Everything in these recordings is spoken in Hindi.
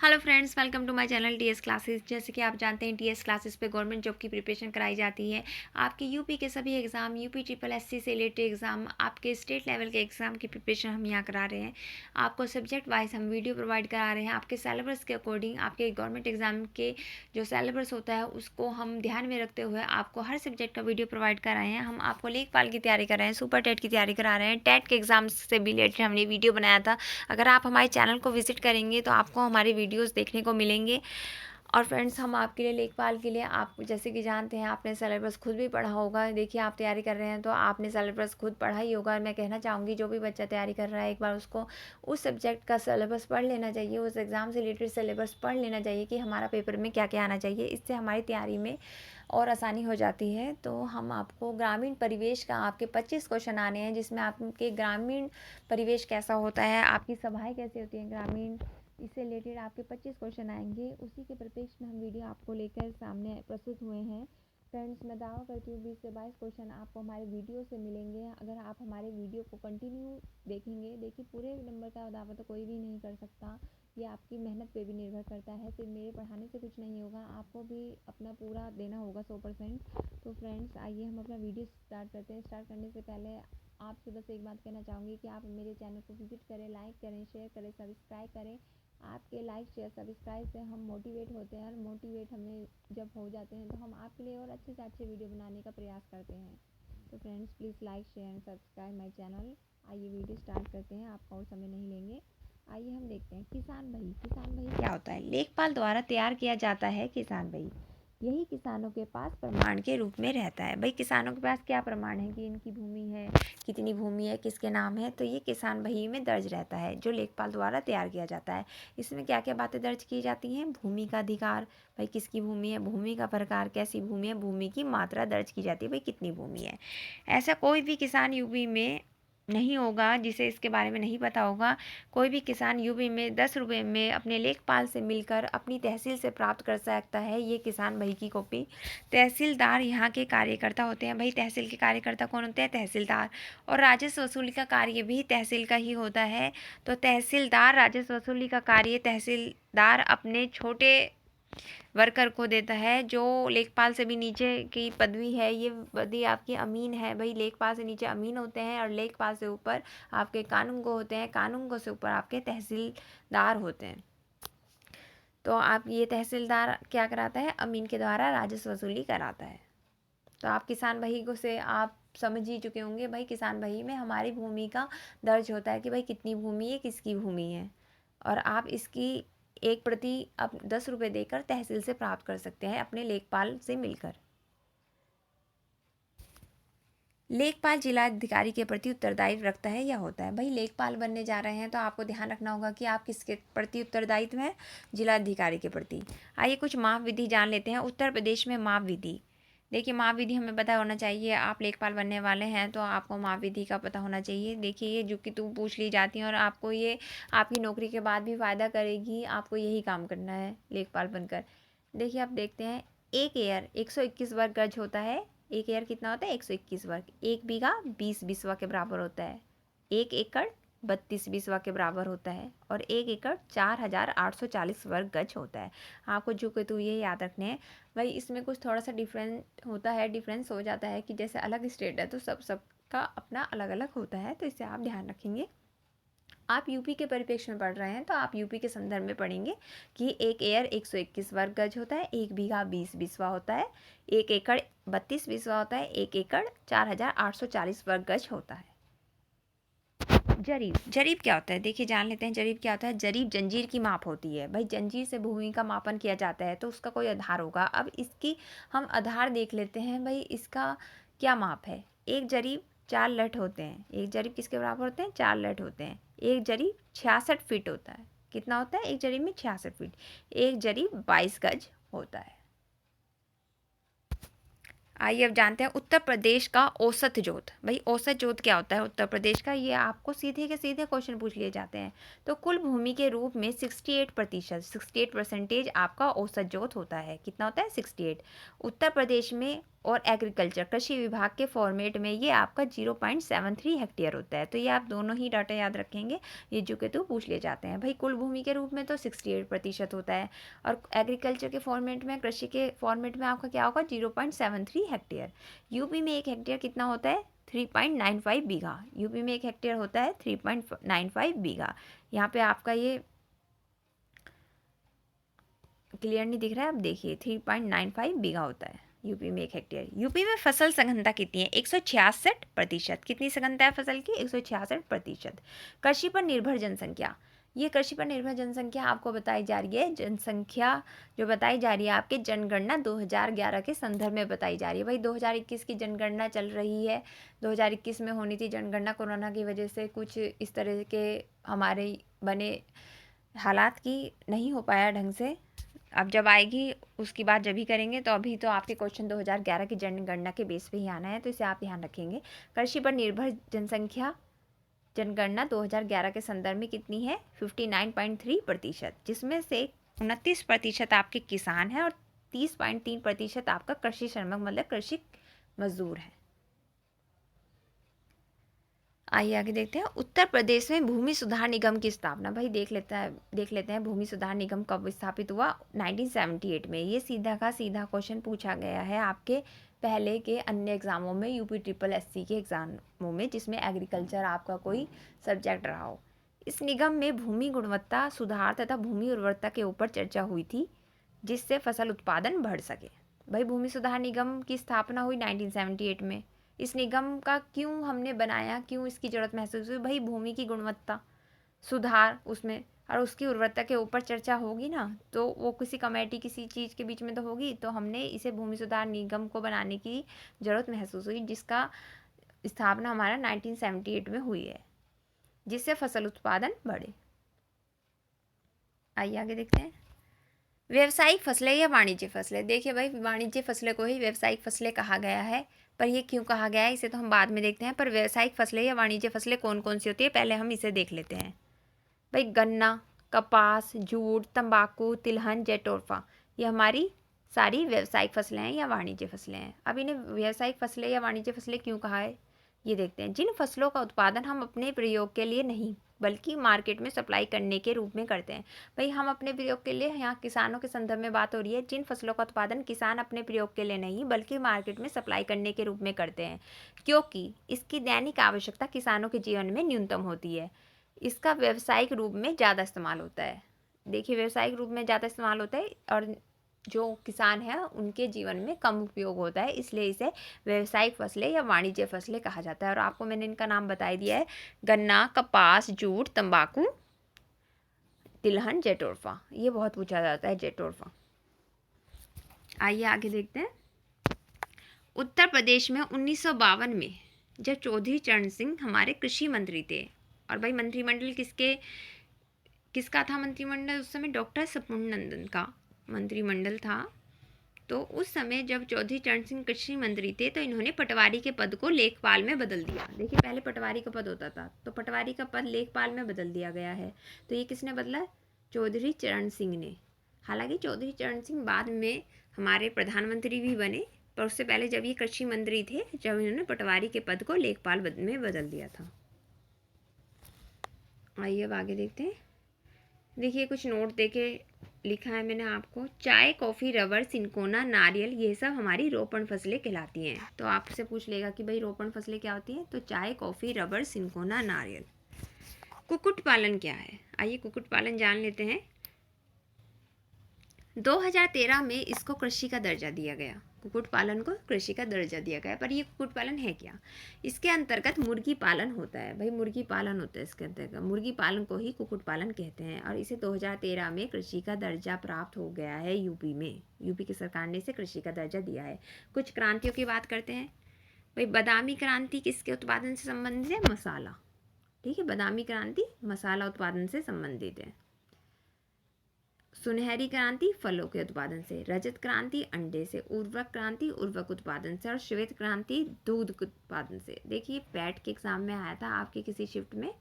Hello friends, welcome to my channel TS classes. जैसे कि आप जानते हैं टीएस क्लासेस पे गवर्नमेंट जॉब की प्रिपरेशन कराई जाती है। आपके यूपी के सभी एग्ज़ाम, यूपी ट्रिपल एससी से रिलेटेड एग्ज़ाम, आपके स्टेट लेवल के एग्ज़ाम की प्रिपरेशन हम यहाँ करा रहे हैं। आपको सब्जेक्ट वाइज हम वीडियो प्रोवाइड करा रहे हैं। आपके सिलेबस के अकॉर्डिंग आपके गवर्नमेंट एग्ज़ाम के जो सिलेबस होता है उसको हम ध्यान में रखते हुए आपको हर सब्जेक्ट का वीडियो प्रोवाइड करा रहे हैं। हम आपको लेखपाल की तैयारी कर रहे हैं, सुपर टेट की तैयारी करा रहे हैं, टेट के एग्ज़ाम से भी रिलेटेड हमने वीडियो बनाया था। अगर आप हमारे चैनल को विजिट करेंगे तो आपको हमारे वीडियोस देखने को मिलेंगे। और फ्रेंड्स, हम आपके लिए लेखपाल के लिए, आप जैसे कि जानते हैं, आपने सिलेबस खुद भी पढ़ा होगा। देखिए, आप तैयारी कर रहे हैं तो आपने सिलेबस खुद पढ़ा ही होगा। मैं कहना चाहूँगी जो भी बच्चा तैयारी कर रहा है, एक बार उसको उस सब्जेक्ट का सिलेबस पढ़ लेना चाहिए, उस एग्ज़ाम से रिलेटेड सिलेबस पढ़ लेना चाहिए कि हमारा पेपर में क्या क्या आना चाहिए। इससे हमारी तैयारी में और आसानी हो जाती है। तो हम आपको ग्रामीण परिवेश का आपके 25 क्वेश्चन आने हैं, जिसमें आपके ग्रामीण परिवेश कैसा होता है, आपकी सभाएं कैसे होती हैं ग्रामीण, इससे रिलेटेड आपके 25 क्वेश्चन आएंगे। उसी के परिप्रेक्ष्य में हम वीडियो आपको लेकर सामने प्रस्तुत हुए हैं। फ्रेंड्स, मैं दावा करती हूँ 20 से 22 क्वेश्चन आपको हमारे वीडियो से मिलेंगे अगर आप हमारे वीडियो को कंटिन्यू देखेंगे। देखिए, पूरे नंबर का दावा तो कोई भी नहीं कर सकता, ये आपकी मेहनत पे भी निर्भर करता है। सिर्फ मेरे पढ़ाने से कुछ नहीं होगा, आपको भी अपना पूरा देना होगा 100%। तो फ्रेंड्स, आइए हम अपना वीडियो स्टार्ट करते हैं। स्टार्ट करने से पहले आपसे बस एक बात कहना चाहूँगी कि आप मेरे चैनल को विजिट करें, लाइक करें, शेयर करें, सब्सक्राइब करें। आपके लाइक, शेयर, सब्सक्राइब से हम मोटिवेट होते हैं, और मोटिवेट हमें जब हो जाते हैं तो हम आपके लिए और अच्छे से अच्छे वीडियो बनाने का प्रयास करते हैं। तो friends, please like, share and subscribe my channel. आइए वीडियो स्टार्ट करते हैं, आपका और समय नहीं लेंगे। आइए हम देखते हैं किसान भाई। किसान भाई क्या होता है? लेखपाल द्वारा तैयार किया जाता है किसान भाई। यही किसानों के पास प्रमाण के रूप में रहता है। भाई, किसानों के पास क्या प्रमाण है कि इनकी भूमि है, कितनी भूमि है, किसके नाम है, तो ये किसान भाई में दर्ज रहता है, जो लेखपाल द्वारा तैयार किया जाता है। इसमें क्या क्या बातें दर्ज की जाती हैं? भूमि का अधिकार, भाई किसकी भूमि है, भूमि का प्रकार, कैसी भूमि है, भूमि की मात्रा दर्ज की जाती है, भाई कितनी भूमि है। ऐसा कोई भी किसान यूपी में नहीं होगा जिसे इसके बारे में नहीं पता होगा। कोई भी किसान यूपी में 10 रुपये में अपने लेखपाल से मिलकर अपनी तहसील से प्राप्त कर सकता है ये किसान भाई की कॉपी। तहसीलदार यहाँ के कार्यकर्ता होते हैं। भाई, तहसील के कार्यकर्ता कौन होते हैं? तहसीलदार। और राजस्व वसूली का कार्य भी तहसील का ही होता है। तो तहसीलदार राजस्व वसूली का कार्य तहसीलदार अपने छोटे वर्कर को देता है। जो लेखपाल से भी नीचे की पदवी है, ये पदवी आपकी अमीन है। भाई, लेखपाल से नीचे अमीन होते हैं, और लेखपाल से ऊपर आपके कानूनगो होते हैं, कानूनगो से ऊपर आपके तहसीलदार होते हैं। तो आप ये तहसीलदार क्या कराता है? अमीन के द्वारा राजस्व वसूली कराता है। तो आप किसान भाई को से आप समझ ही चुके होंगे। भाई, किसान भाई में हमारी भूमि का दर्ज होता है कि भाई कितनी भूमि है, किसकी भूमि है। और आप इसकी एक प्रति अब 10 रुपये देकर तहसील से प्राप्त कर सकते हैं अपने लेखपाल से मिलकर। लेखपाल जिलाधिकारी के प्रति उत्तरदायित्व रखता है या होता है? भाई, लेखपाल बनने जा रहे हैं तो आपको ध्यान रखना होगा कि आप किसके प्रति उत्तरदायित्व है? जिलाधिकारी के प्रति। आइए कुछ माप विधि जान लेते हैं। उत्तर प्रदेश में माप विधि। देखिए, माप विधि हमें पता होना चाहिए। आप लेखपाल बनने वाले हैं तो आपको माप विधि का पता होना चाहिए। देखिए, ये जो कि तू पूछ ली जाती हैं और आपको ये आपकी नौकरी के बाद भी फ़ायदा करेगी। आपको यही काम करना है लेखपाल बनकर। देखिए, आप देखते हैं, एक एयर 121 वर्ग गज होता है। एक एयर कितना होता है? 121 वर्ग। एक बीघा 20 बिस्वा के बराबर होता है। एक एकड़ 32 बिस्वा के बराबर होता है। और एक एकड़ 4840 वर्ग गज होता है। आपको जो कि तो ये याद रखने हैं। भाई, इसमें कुछ थोड़ा सा डिफरेंट होता है, डिफरेंस हो जाता है कि जैसे अलग स्टेट है तो सबका अपना अलग अलग होता है, तो इससे आप ध्यान रखेंगे। आप यूपी के परिप्रेक्ष्य में पढ़ रहे हैं तो आप यूपी के संदर्भ में पढ़ेंगे कि एक एयर 121 वर्ग गज होता है, एक बीघा 20 बिस्वा होता है, एक एकड़ 32 बिस्वा होता है, एक एकड़ 4840 वर्ग गज होता है। जरीब। जरीब क्या होता है? देखिए, जान लेते हैं जरीब क्या होता है। जरीब जंजीर की माप होती है। भाई, जंजीर से भूमि का मापन किया जाता है तो उसका कोई आधार होगा। अब इसकी हम आधार देख लेते हैं। भाई, इसका क्या माप है? एक जरीब 4 लठ होते हैं। एक जरीब किसके बराबर होते हैं? 4 लठ होते हैं। एक जरीब 66 फीट होता है। कितना होता है एक जरीब में? 66 फीट। एक जरीब 22 गज होता है। आइए अब जानते हैं उत्तर प्रदेश का औसत जोत। भाई, औसत जोत क्या होता है उत्तर प्रदेश का? ये आपको सीधे के सीधे क्वेश्चन पूछ लिए जाते हैं। तो कुल भूमि के रूप में 68% आपका औसत जोत होता है। कितना होता है? 68। उत्तर प्रदेश में और एग्रीकल्चर कृषि विभाग के फॉर्मेट में ये आपका 0.73 हेक्टेयर होता है। तो ये आप दोनों ही डाटा याद रखेंगे, ये जो के तो पूछ ले जाते हैं। भाई कुल भूमि के रूप में तो 68% होता है, और एग्रीकल्चर के फॉर्मेट में, कृषि के फॉर्मेट में आपका क्या होगा, 0.73 हेक्टेयर। यूपी में एक हेक्टेयर कितना होता है, 3.95 बीघा। यूपी में एक हेक्टेयर होता है 3.95 बीघा। यहाँ पे आपका ये क्लियर नहीं दिख रहा है, आप देखिए 3.95 बीघा होता है यूपी में एक हेक्टेयर। यूपी में फसल सघनता कितनी है, 166%। कितनी सघनता है फसल की, 166%। कृषि पर निर्भर जनसंख्या, ये कृषि पर निर्भर जनसंख्या आपको बताई जा रही है, जनसंख्या जो बताई जा रही है आपके जनगणना 2011 के संदर्भ में बताई जा रही है। भाई 2021 की जनगणना चल रही है, 2021 में होनी थी जनगणना, कोरोना की वजह से कुछ इस तरह के हमारे बने हालात की नहीं हो पाया ढंग से। अब जब आएगी उसकी बात जब ही करेंगे। तो अभी तो आपके क्वेश्चन 2011 की जनगणना के बेस पे ही आना है, तो इसे आप ध्यान रखेंगे। कृषि पर निर्भर जनसंख्या जनगणना 2011 के संदर्भ में कितनी है, 59.3%, जिसमें से 29% आपके किसान हैं और 30.3% आपका कृषि श्रमिक मतलब कृषि मजदूर है। आइए आगे देखते हैं। उत्तर प्रदेश में भूमि सुधार निगम की स्थापना, भाई देख लेते हैं भूमि सुधार निगम कब स्थापित हुआ, 1978 में। ये सीधा का सीधा क्वेश्चन पूछा गया है आपके पहले के अन्य एग्जामों में, यूपी ट्रिपल एससी के एग्जामों में, जिसमें एग्रीकल्चर आपका कोई सब्जेक्ट रहा हो। इस निगम में भूमि गुणवत्ता सुधार तथा भूमि उर्वरता के ऊपर चर्चा हुई थी, जिससे फसल उत्पादन बढ़ सके। भाई भूमि सुधार निगम की स्थापना हुई 1978 में। इस निगम का क्यों हमने बनाया, क्यों इसकी ज़रूरत महसूस हुई, भाई भूमि की गुणवत्ता सुधार उसमें और उसकी उर्वरता के ऊपर चर्चा होगी ना, तो वो किसी कमेटी किसी चीज़ के बीच में तो होगी, तो हमने इसे भूमि सुधार निगम को बनाने की ज़रूरत महसूस हुई, जिसका स्थापना हमारा 1978 में हुई है, जिससे फसल उत्पादन बढ़े। आइए आगे देखते हैं। व्यावसायिक फसलें या वाणिज्य फसलें, देखिए भाई वाणिज्य फसलें को ही व्यावसायिक फसलें कहा गया है, पर ये क्यों कहा गया है इसे तो हम बाद में देखते हैं। पर व्यावसायिक फसलें या वाणिज्य फसलें कौन कौन सी होती है, पहले हम इसे देख लेते हैं। भाई गन्ना, कपास, जूट, तंबाकू, तिलहन, जेटोरफा, ये हमारी सारी व्यावसायिक फसलें हैं या वाणिज्य फसलें हैं। अब इन्हें व्यावसायिक फसलें या वाणिज्य फसलें क्यों कहा है, ये देखते हैं। जिन फसलों का उत्पादन हम अपने प्रयोग के लिए नहीं बल्कि मार्केट में सप्लाई करने के रूप में करते हैं। भाई हम अपने प्रयोग के लिए, यहाँ किसानों के संदर्भ में बात हो रही है, जिन फसलों का उत्पादन किसान अपने प्रयोग के लिए नहीं बल्कि मार्केट में सप्लाई करने के रूप में करते हैं, क्योंकि इसकी दैनिक आवश्यकता किसानों के जीवन में न्यूनतम होती है, इसका व्यावसायिक रूप में ज़्यादा इस्तेमाल होता है। देखिए व्यावसायिक रूप में ज़्यादा इस्तेमाल होता है और जो किसान है उनके जीवन में कम उपयोग होता है, इसलिए इसे व्यावसायिक फसलें या वाणिज्य फसलें कहा जाता है। और आपको मैंने इनका नाम बता दिया है, गन्ना, कपास, जूट, तंबाकू, तिलहन, जेटोरफा, ये बहुत पूछा जाता है जेटोरफा। आइए आगे देखते हैं। उत्तर प्रदेश में 1952 में जब चौधरी चरण सिंह हमारे कृषि मंत्री थे, और भाई मंत्रिमंडल किसका था मंत्रिमंडल उस समय, डॉक्टर सपूर्णनंदन का मंत्रिमंडल था। तो उस समय जब चौधरी चरण सिंह कृषि मंत्री थे, तो इन्होंने पटवारी के पद को लेखपाल में बदल दिया। देखिए पहले पटवारी का पद होता था, तो पटवारी का पद लेखपाल में बदल दिया गया है। तो ये किसने बदला, चौधरी चरण सिंह ने। हालांकि चौधरी चरण सिंह बाद में हमारे प्रधानमंत्री भी बने, पर उससे पहले जब ये कृषि मंत्री थे, जब इन्होंने पटवारी के पद को लेखपाल में बदल दिया था। आइए अब आगे देखते हैं। देखिए कुछ नोट देके लिखा है मैंने आपको, चाय, कॉफ़ी, रबर, सिनकोना, नारियल, ये सब हमारी रोपण फसलें कहलाती हैं। तो आपसे पूछ लेगा कि भाई रोपण फसलें क्या होती हैं, तो चाय, कॉफ़ी, रबर, सिनकोना, नारियल। कुक्कुट पालन क्या है, आइए कुक्कुट पालन जान लेते हैं। 2013 में इसको कृषि का दर्जा दिया गया, कुक्कुट पालन को कृषि का दर्जा दिया गया। पर ये कुक्कुट पालन है क्या, इसके अंतर्गत मुर्गी पालन होता है। भाई मुर्गी पालन होता है इसके अंतर्गत, मुर्गी पालन को ही कुक्कुट पालन कहते हैं, और इसे 2013 में कृषि का दर्जा प्राप्त हो गया है यूपी में। यूपी की सरकार ने इसे कृषि का दर्जा दिया है। कुछ क्रांतियों की बात करते हैं। भाई बादामी क्रांति किसके उत्पादन से संबंधित है, मसाला, ठीक है, बादामी क्रांति मसाला उत्पादन से संबंधित है। सुनहरी क्रांति फलों के उत्पादन से, रजत क्रांति अंडे से, उर्वरक क्रांति उर्वरक उत्पादन से, और श्वेत क्रांति दूध उत्पादन से। देखिए पैट के एग्जाम में आया था आपके किसी शिफ्ट में,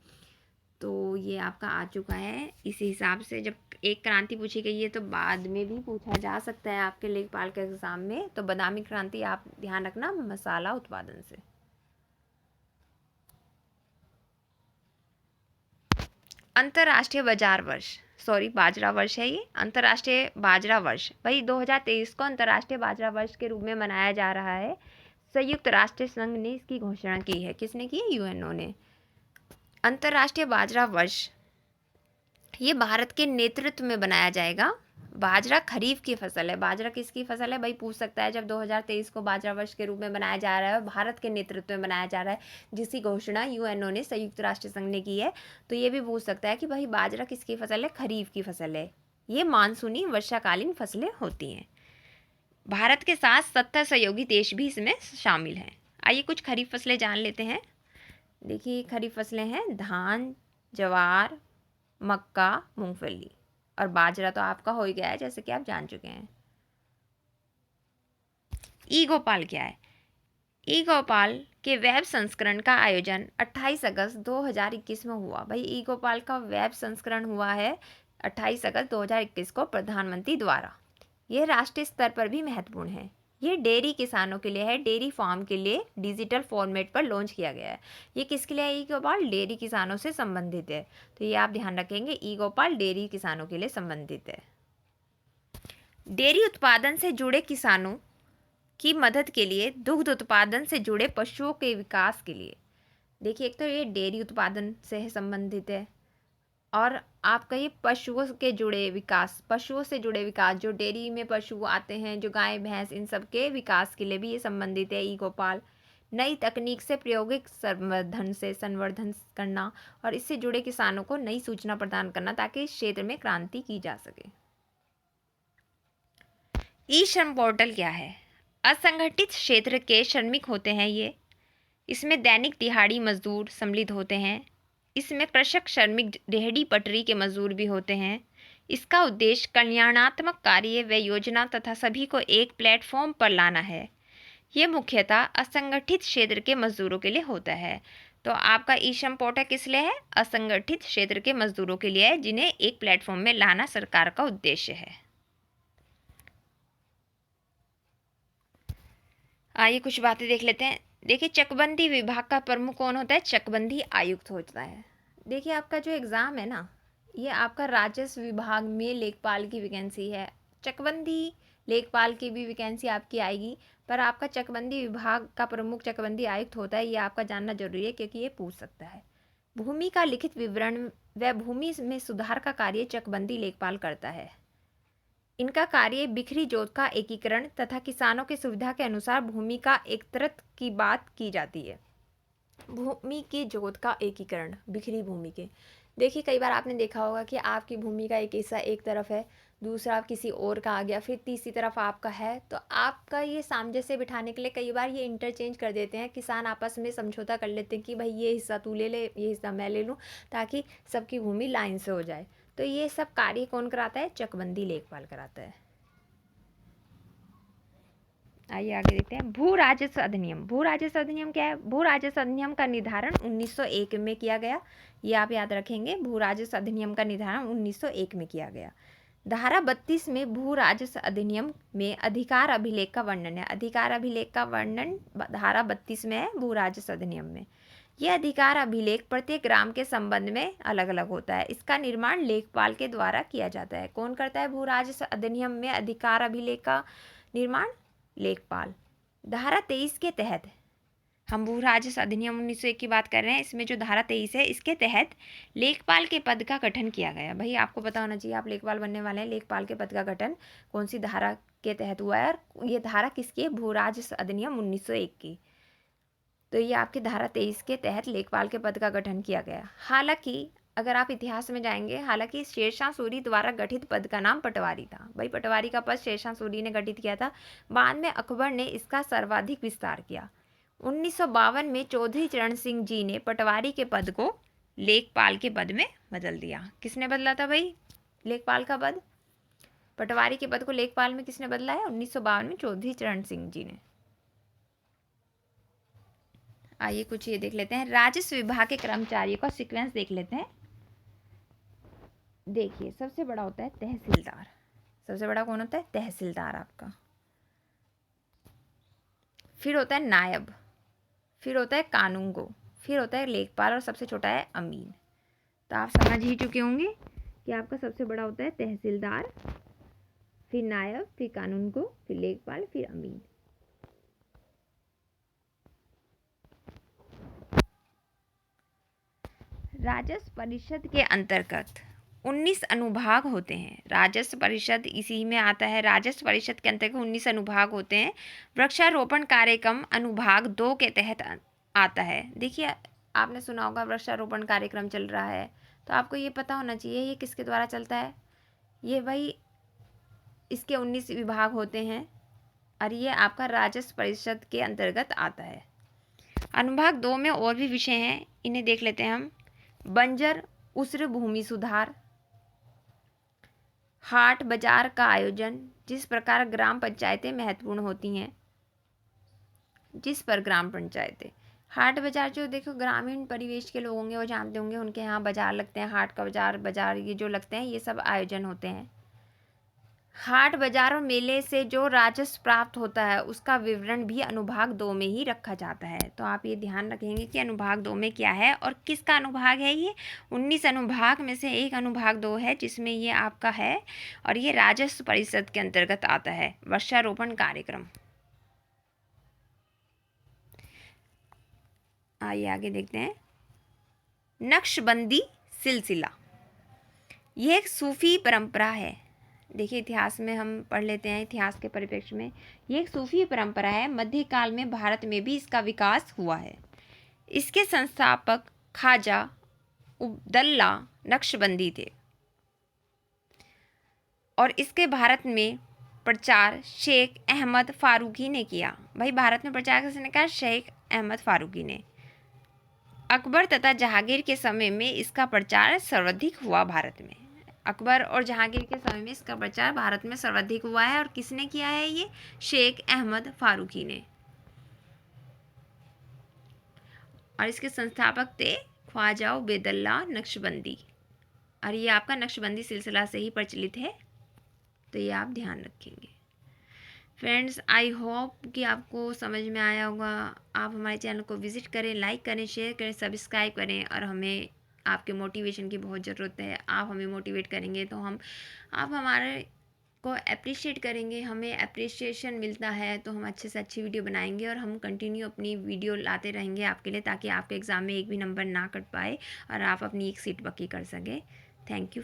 तो ये आपका आ चुका है। इसी हिसाब से जब एक क्रांति पूछी गई है तो बाद में भी पूछा जा सकता है आपके लेखपाल के एग्जाम में। तो बादामी क्रांति आप ध्यान रखना मसाला उत्पादन से। अंतर्राष्ट्रीय बाजार वर्ष, सॉरी बाजरा वर्ष है ये, अंतर्राष्ट्रीय बाजरा वर्ष भाई 2023 को अंतर्राष्ट्रीय बाजरा वर्ष के रूप में मनाया जा रहा है। संयुक्त राष्ट्र संघ ने इसकी घोषणा की है। किसने की है? यूएनओ ने। अंतर्राष्ट्रीय बाजरा वर्ष ये भारत के नेतृत्व में बनाया जाएगा। बाजरा खरीफ की फसल है। बाजरा किसकी फसल है भाई? पूछ सकता है। जब 2023 को बाजरा वर्ष के रूप में बनाया जा रहा है, भारत के नेतृत्व में बनाया जा रहा है, जिसकी घोषणा यूएनओ ने, संयुक्त राष्ट्र संघ ने की है, तो ये भी पूछ सकता है कि भाई बाजरा किसकी फसल है? खरीफ की फसल है। ये मानसूनी वर्षाकालीन फसलें होती हैं। भारत के साथ 70 सहयोगी देश भी इसमें शामिल हैं। आइए कुछ खरीफ फसलें जान लेते हैं। देखिए खरीफ फसलें हैं धान, ज्वार, मक्का, मूंगफली, और बाजरा तो आपका हो ही गया है जैसे कि आप जान चुके हैं। ई गोपाल क्या है? ई गोपाल के वेब संस्करण का आयोजन 28 अगस्त 2021 में हुआ। भाई ई गोपाल का वेब संस्करण हुआ है 28 अगस्त 2021 को प्रधानमंत्री द्वारा। यह राष्ट्रीय स्तर पर भी महत्वपूर्ण है। ये डेयरी किसानों के लिए है, डेयरी फार्म के लिए डिजिटल फॉर्मेट पर लॉन्च किया गया है। ये किसके लिए है? ई गोपाल डेयरी किसानों से संबंधित है। तो ये आप ध्यान रखेंगे, ई गोपाल डेयरी किसानों के लिए संबंधित है। डेयरी उत्पादन से जुड़े किसानों की मदद के लिए, दुग्ध उत्पादन से जुड़े पशुओं के विकास के लिए। देखिए एक तो ये डेयरी उत्पादन से संबंधित है, और आपका ये पशुओं से जुड़े विकास, जो डेयरी में पशु आते हैं, जो गाय भैंस, इन सब के विकास के लिए भी ये संबंधित है। ई गोपाल नई तकनीक से प्रायोगिक संवर्धन करना और इससे जुड़े किसानों को नई सूचना प्रदान करना, ताकि इस क्षेत्र में क्रांति की जा सके। ई श्रम पोर्टल क्या है? असंगठित क्षेत्र के श्रमिक होते हैं ये। इसमें दैनिक दिहाड़ी मजदूर सम्मिलित होते हैं। इसमें कृषक, श्रमिक, रेहड़ी पटरी के मजदूर भी होते हैं। इसका उद्देश्य कल्याणात्मक कार्य व योजना तथा सभी को एक प्लेटफॉर्म पर लाना है। ये मुख्यतः असंगठित क्षेत्र के मजदूरों के लिए होता है। तो आपका ई श्रम पोर्टल किस लिए है? असंगठित क्षेत्र के मजदूरों के लिए है, जिन्हें एक प्लेटफॉर्म में लाना सरकार का उद्देश्य है। आइए कुछ बातें देख लेते हैं। देखिए चकबंदी विभाग का प्रमुख कौन होता है? चकबंदी आयुक्त होता है। देखिए आपका जो एग्ज़ाम है ना, ये आपका राजस्व विभाग में लेखपाल की वैकेंसी है। चकबंदी लेखपाल की भी वैकेंसी आपकी आएगी, पर आपका चकबंदी विभाग का प्रमुख चकबंदी आयुक्त होता है। ये आपका जानना जरूरी है, क्योंकि ये पूछ सकता है। भूमि का लिखित विवरण व भूमि में सुधार का कार्य चकबंदी लेखपाल करता है। इनका कार्य बिखरी जोत का एकीकरण तथा किसानों की सुविधा के अनुसार भूमि का एकत्रित की बात की जाती है। भूमि की जोत का एकीकरण, बिखरी भूमि के। देखिए कई बार आपने देखा होगा कि आपकी भूमि का एक हिस्सा एक तरफ है, दूसरा किसी और का आ गया, फिर तीसरी तरफ आपका है, तो आपका ये सामंजस्य बिठाने के लिए कई बार ये इंटरचेंज कर देते हैं। किसान आपस में समझौता कर लेते हैं कि भाई ये हिस्सा तू ले ले, ये हिस्सा मैं ले लूँ, ताकि सबकी भूमि लाइन से हो जाए। तो ये सब कार्य कौन कराता है? चकबंदी लेखपाल कराता है। आइए आगे देखते हैं। भू राजस्व अधिनियम। भू राजस्व अधिनियम क्या है? भू राजस्व अधिनियम का निर्धारण 1901 में किया गया। ये आप याद रखेंगे, भू राजस्व अधिनियम का निर्धारण 1901 में किया गया। धारा 32 में भू राजस्व अधिनियम में अधिकार अभिलेख का वर्णन है। अधिकार अभिलेख का वर्णन धारा 32 में है भू राजस्व अधिनियम में। यह अधिकार अभिलेख प्रत्येक ग्राम के संबंध में अलग अलग होता है। इसका निर्माण लेखपाल के द्वारा किया जाता है। कौन करता है भू राजस्व अधिनियम में अधिकार अभिलेख का निर्माण? लेखपाल। धारा 23 के तहत, हम भू राजस्व अधिनियम 1901 की बात कर रहे हैं, इसमें जो धारा 23 है इसके तहत लेखपाल के पद का गठन किया गया। भाई आपको पता होना चाहिए, आप लेखपाल बनने वाले हैं। लेखपाल के पद का गठन कौन सी धारा के तहत हुआ है, और ये धारा किसकी है? भू राजस्व अधिनियम 1901 की। तो ये आपकी धारा 23 के तहत लेखपाल के पद का गठन किया गया। हालांकि अगर आप इतिहास में जाएंगे, हालांकि शेरशाह सूरी द्वारा गठित पद का नाम पटवारी था। भाई पटवारी का पद शेरशाह सूरी ने गठित किया था। बाद में अकबर ने इसका सर्वाधिक विस्तार किया। 1952 में चौधरी चरण सिंह जी ने पटवारी के पद को लेखपाल के पद में बदल दिया। किसने बदला था भाई लेखपाल का पद? पटवारी के पद को लेखपाल में किसने बदला है? 1952 में चौधरी चरण सिंह जी ने। आइए कुछ ये देख लेते हैं। राजस्व विभाग के कर्मचारियों का सीक्वेंस देख लेते हैं। देखिए सबसे बड़ा होता है तहसीलदार। सबसे बड़ा कौन होता है? तहसीलदार आपका। फिर होता है नायब, फिर होता है कानूनगो, फिर होता है लेखपाल और सबसे छोटा है अमीन। तो आप समझ ही चुके होंगे कि आपका सबसे बड़ा होता है तहसीलदार, फिर नायब, फिर कानूनगो, फिर लेखपाल, फिर अमीन। राजस्व परिषद के अंतर्गत 19 अनुभाग होते हैं। राजस्व परिषद इसी में आता है। राजस्व परिषद के अंतर्गत 19 अनुभाग होते हैं। वृक्षारोपण कार्यक्रम अनुभाग 2 के तहत आता है। देखिए आपने सुना होगा वृक्षारोपण कार्यक्रम चल रहा है, तो आपको ये पता होना चाहिए ये किसके द्वारा चलता है। ये भाई इसके 19 विभाग होते हैं और ये आपका राजस्व परिषद के अंतर्गत आता है। अनुभाग 2 में और भी विषय हैं, इन्हें देख लेते हैं हम। बंजर उस्र भूमि सुधार, हाट बाजार का आयोजन, जिस प्रकार ग्राम पंचायतें महत्वपूर्ण होती हैं, जिस पर ग्राम पंचायतें हाट बाजार, जो देखो ग्रामीण परिवेश के लोग होंगे वो जानते होंगे, उनके यहाँ बाजार लगते हैं, हाट का बाजार ये जो लगते हैं, ये सब आयोजन होते हैं। हाट बाजार और मेले से जो राजस्व प्राप्त होता है उसका विवरण भी अनुभाग 2 में ही रखा जाता है। तो आप ये ध्यान रखेंगे कि अनुभाग 2 में क्या है और किसका अनुभाग है। ये 19 अनुभाग में से एक अनुभाग 2 है जिसमें ये आपका है और ये राजस्व परिषद के अंतर्गत आता है। वृक्षारोपण कार्यक्रम। आइए आगे देखते हैं। नक्शबंदी सिलसिला, यह एक सूफी परंपरा है। देखिए इतिहास में हम पढ़ लेते हैं, इतिहास के परिप्रेक्ष्य में ये एक सूफी परंपरा है। मध्यकाल में भारत में भी इसका विकास हुआ है। इसके संस्थापक ख्वाजा अब्दुल्ला नक्शबंदी थे और इसके भारत में प्रचार शेख अहमद फारूकी ने किया। भाई भारत में प्रचार किसने किया? शेख अहमद फारूकी ने। अकबर तथा जहांगीर के समय में इसका प्रचार सर्वाधिक हुआ भारत में। अकबर और जहांगीर के समय में इसका प्रचार भारत में सर्वाधिक हुआ है। और किसने किया है? ये शेख अहमद फारूकी ने। और इसके संस्थापक थे ख्वाजा अब्दुल्ला नक्शबंदी। और ये आपका नक्शबंदी सिलसिला से ही प्रचलित है, तो ये आप ध्यान रखेंगे। फ्रेंड्स आई होप कि आपको समझ में आया होगा। आप हमारे चैनल को विज़िट करें, लाइक करें, शेयर करें, सब्सक्राइब करें। और हमें आपके मोटिवेशन की बहुत ज़रूरत है। आप हमें मोटिवेट करेंगे तो आप हमारे को अप्रिशिएट करेंगे, हमें अप्रिसिएशन मिलता है तो हम अच्छे से अच्छी वीडियो बनाएंगे और हम कंटिन्यू अपनी वीडियो लाते रहेंगे आपके लिए, ताकि आपके एग्ज़ाम में एक भी नंबर ना कट पाए और आप अपनी एक सीट पक्की कर सकें। Thank you.